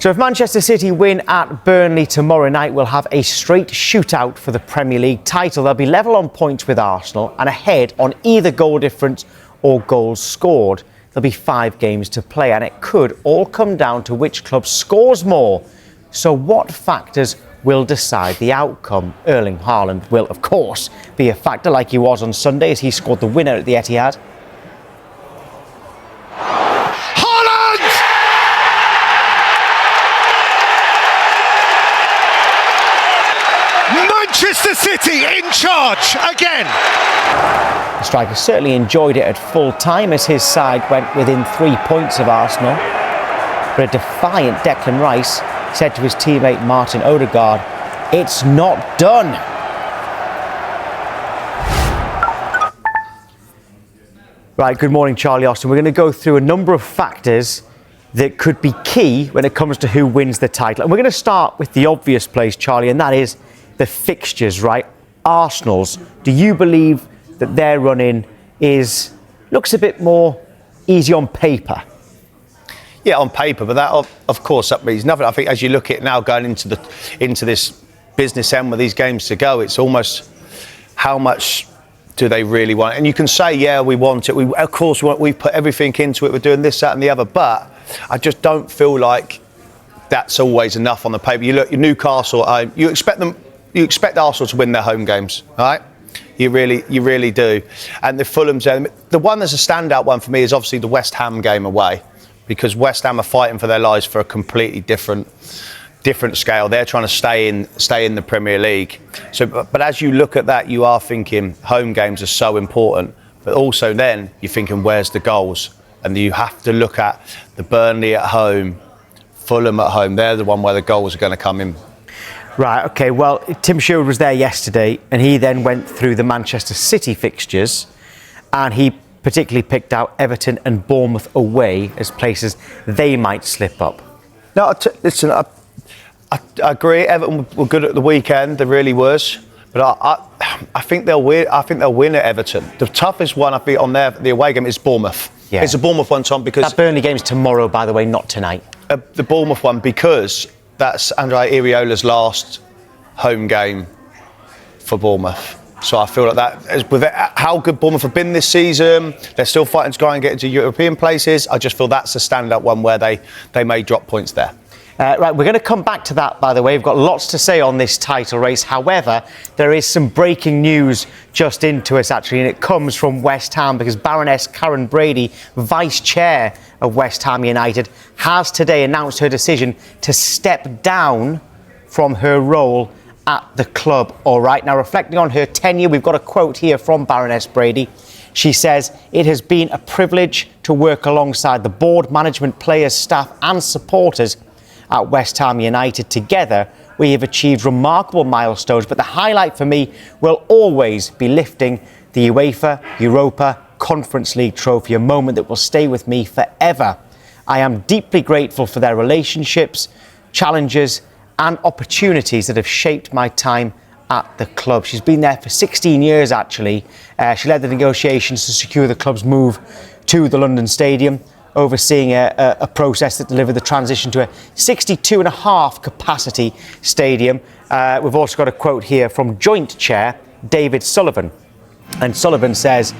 So if Manchester City win at Burnley tomorrow night, we'll have a straight shootout for the Premier League title. They'll be level on points with Arsenal and ahead on either goal difference or goals scored. There'll be 5 games to play, and it could all come down to which club scores more. So what factors will decide the outcome? Erling Haaland will, of course, be a factor like he was on Sunday as he scored the winner at the Etihad. Manchester City in charge again. The striker certainly enjoyed it at full time as his side went within 3 points of Arsenal. But a defiant Declan Rice said to his teammate Martin Odegaard, "It's not done." Right, good morning, Charlie Austin. We're going to go through a number of factors that could be key when it comes to who wins the title. And we're going to start with the obvious place, Charlie, and that is the fixtures, right? Arsenal's. Do you believe that their run-in looks a bit more easy on paper? Yeah, on paper, but that of course that means nothing. I think as you look at it now going into this business end with these games to go, it's almost how much do they really want it? And you can say, yeah, we want it. Of course, we've put everything into it. We're doing this, that, and the other. But I just don't feel like that's always enough on the paper. You look, Newcastle. You expect Arsenal to win their home games, all right? You really do. And the Fulham's the one that's a standout one for me is obviously the West Ham game away, because West Ham are fighting for their lives for a completely different scale. They're trying to stay in the Premier League. So, but as you look at that, you are thinking home games are so important. But also then you're thinking, where's the goals? And you have to look at the Burnley at home, Fulham at home. They're the one where the goals are going to come in. Right, OK, well, Tim Sherwood was there yesterday and he then went through the Manchester City fixtures and he particularly picked out Everton and Bournemouth away as places they might slip up. No, listen, I agree. Everton were good at the weekend, they really was. But I think they'll win. I think they'll win at Everton. The toughest one I think on the away game is Bournemouth. Yeah. It's a Bournemouth one, Tom, because that Burnley game's tomorrow, by the way, not tonight. The Bournemouth one, because that's Andre Iraola's last home game for Bournemouth. So I feel like that, with how good Bournemouth have been this season, they're still fighting to try and get into European places. I just feel that's a stand-up one where they may drop points there. Right, we're going to come back to that, by the way. We've got lots to say on this title race. However, there is some breaking news just into us, actually, and it comes from West Ham because Baroness Karen Brady, Vice Chair of West Ham United, has today announced her decision to step down from her role at the club. All right, now reflecting on her tenure, we've got a quote here from Baroness Brady. She says, "It has been a privilege to work alongside the board, management, players, staff and supporters at West Ham United. Together, we have achieved remarkable milestones, but the highlight for me will always be lifting the UEFA Europa Conference League trophy, a moment that will stay with me forever. I am deeply grateful for their relationships, challenges and opportunities that have shaped my time at the club." She's been there for 16 years, actually. She led the negotiations to secure the club's move to the London Stadium, overseeing a process that delivered the transition to a 62.5 capacity stadium. We've also got a quote here from Joint Chair David Sullivan. And Sullivan says,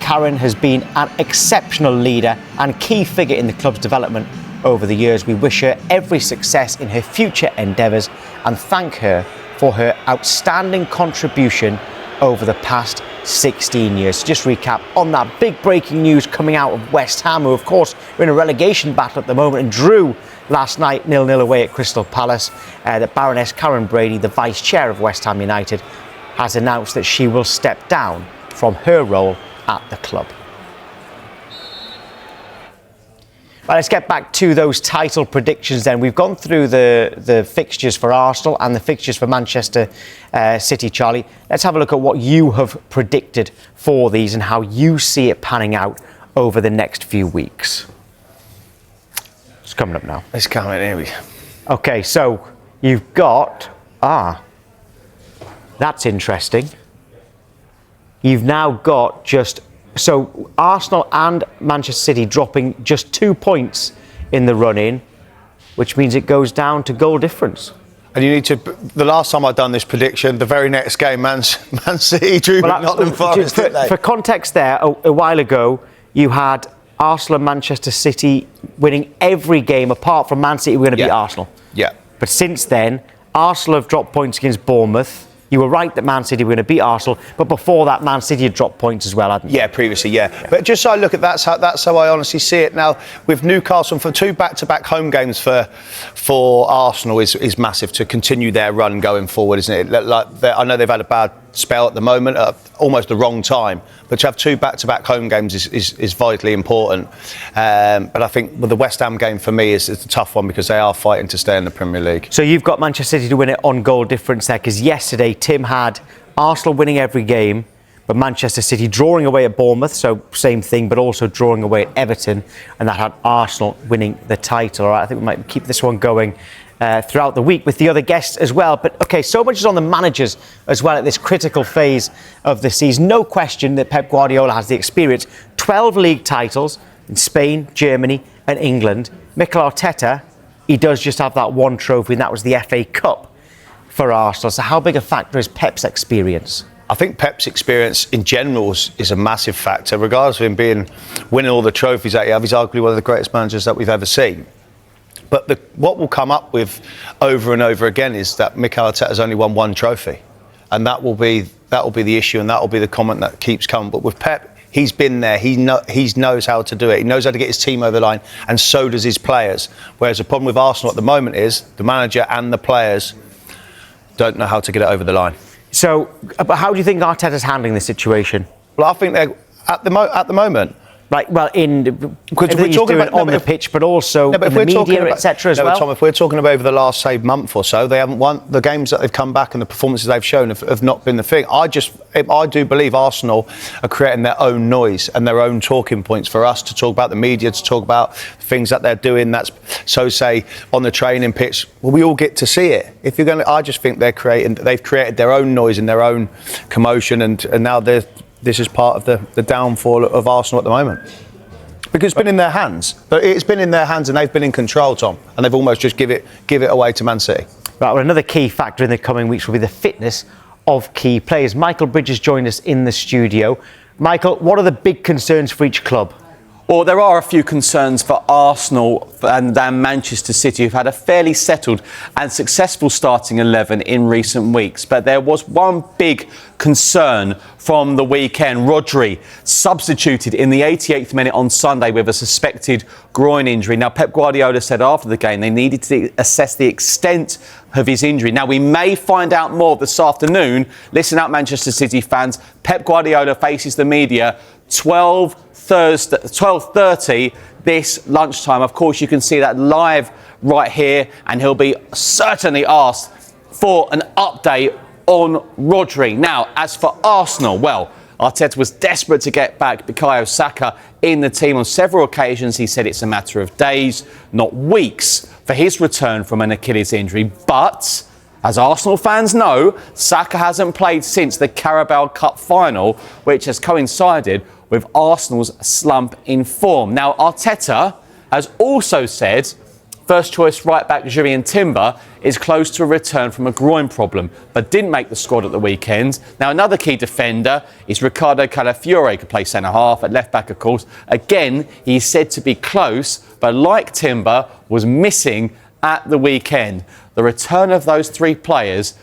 "Karen has been an exceptional leader and key figure in the club's development over the years. We wish her every success in her future endeavours and thank her for her outstanding contribution over the past 16 years. So just recap on that big breaking news coming out of West Ham, who of course are in a relegation battle at the moment and drew last night 0-0 away at Crystal Palace. That Baroness Karen Brady, the Vice Chair of West Ham United, has announced that she will step down from her role at the club. Right, let's get back to those title predictions then. We've gone through the fixtures for Arsenal and the fixtures for Manchester City, Charlie. Let's have a look at what you have predicted for these and how you see it panning out over the next few weeks. It's coming up now. It's coming, here we go. OK, so you've got... that's interesting. You've now got just... So Arsenal and Manchester City dropping just 2 points in the run-in, which means it goes down to goal difference. And you need to. The last time I'd done this prediction, the very next game, Man City drew Nottingham Forest. For context, there a while ago, you had Arsenal and Manchester City winning every game apart from Man City. We're going to beat Arsenal. Yeah. But since then, Arsenal have dropped points against Bournemouth. You were right that Man City were going to beat Arsenal, but before that, Man City had dropped points as well, hadn't they? Yeah, previously, yeah. But just so I look at that's how I honestly see it now. With Newcastle, for 2 back-to-back home games for Arsenal is massive to continue their run going forward, isn't it? I know they've had a bad spell at the moment, almost the wrong time, but to have 2 back-to-back home games is vitally important. But I think the West Ham game for me is a tough one because they are fighting to stay in the Premier League. So you've got Manchester City to win it on goal difference there, because yesterday Tim had Arsenal winning every game, but Manchester City drawing away at Bournemouth, so same thing, but also drawing away at Everton, and that had Arsenal winning the title. All right, I think we might keep this one going throughout the week with the other guests as well. But OK, so much is on the managers as well at this critical phase of the season. No question that Pep Guardiola has the experience. 12 league titles in Spain, Germany and England. Mikel Arteta, he does just have that one trophy, and that was the FA Cup for Arsenal. So how big a factor is Pep's experience? I think Pep's experience in general is a massive factor. Regardless of him winning all the trophies that he has, he's arguably one of the greatest managers that we've ever seen. But what will come up with over and over again is that Mikel Arteta has only won 1 trophy, and that will be the issue, and that will be the comment that keeps coming. But with Pep, he's been there. He knows how to do it. He knows how to get his team over the line, and so does his players. Whereas the problem with Arsenal at the moment is the manager and the players don't know how to get it over the line. So, but how do you think Arteta's handling the situation? Well, I think they're at the moment. Right, well, because we're talking about on the pitch, but also in the media, etc. as well. Tom, if we're talking about over the last, say, month or so, they haven't won. The games that they've come back and the performances they've shown have not been the thing. I do believe Arsenal are creating their own noise and their own talking points for us to talk about, the media to talk about things that they're doing. That's so, say, on the training pitch. Well, we all get to see it. If you're going, I just think they've created their own noise and their own commotion, and now this is part of the downfall of Arsenal at the moment. Because it's been in their hands. But it's been in their hands and they've been in control, Tom. And they've almost just give it away to Man City. Right, well, another key factor in the coming weeks will be the fitness of key players. Michael Bridges joined us in the studio. Michael, what are the big concerns for each club? Well, there are a few concerns for Arsenal and Manchester City, who've had a fairly settled and successful starting 11 in recent weeks. But there was one big concern from the weekend. Rodri substituted in the 88th minute on Sunday with a suspected groin injury. Now, Pep Guardiola said after the game they needed to assess the extent of his injury. Now, we may find out more this afternoon. Listen up, Manchester City fans. Pep Guardiola faces the media 12:30 this lunchtime. Of course, you can see that live right here, and he'll be certainly asked for an update on Rodri. Now, as for Arsenal, well, Arteta was desperate to get back Bukayo Saka in the team on several occasions. He said it's a matter of days, not weeks, for his return from an Achilles injury. But as Arsenal fans know, Saka hasn't played since the Carabao Cup final, which has coincided with Arsenal's slump in form. Now, Arteta has also said first choice right back Jurrien Timber is close to a return from a groin problem, but didn't make the squad at the weekend. Now, another key defender is Ricardo Calafiore, could play centre-half at left-back, of course. Again, he's said to be close, but like Timber, was missing at the weekend. The return of those 3 players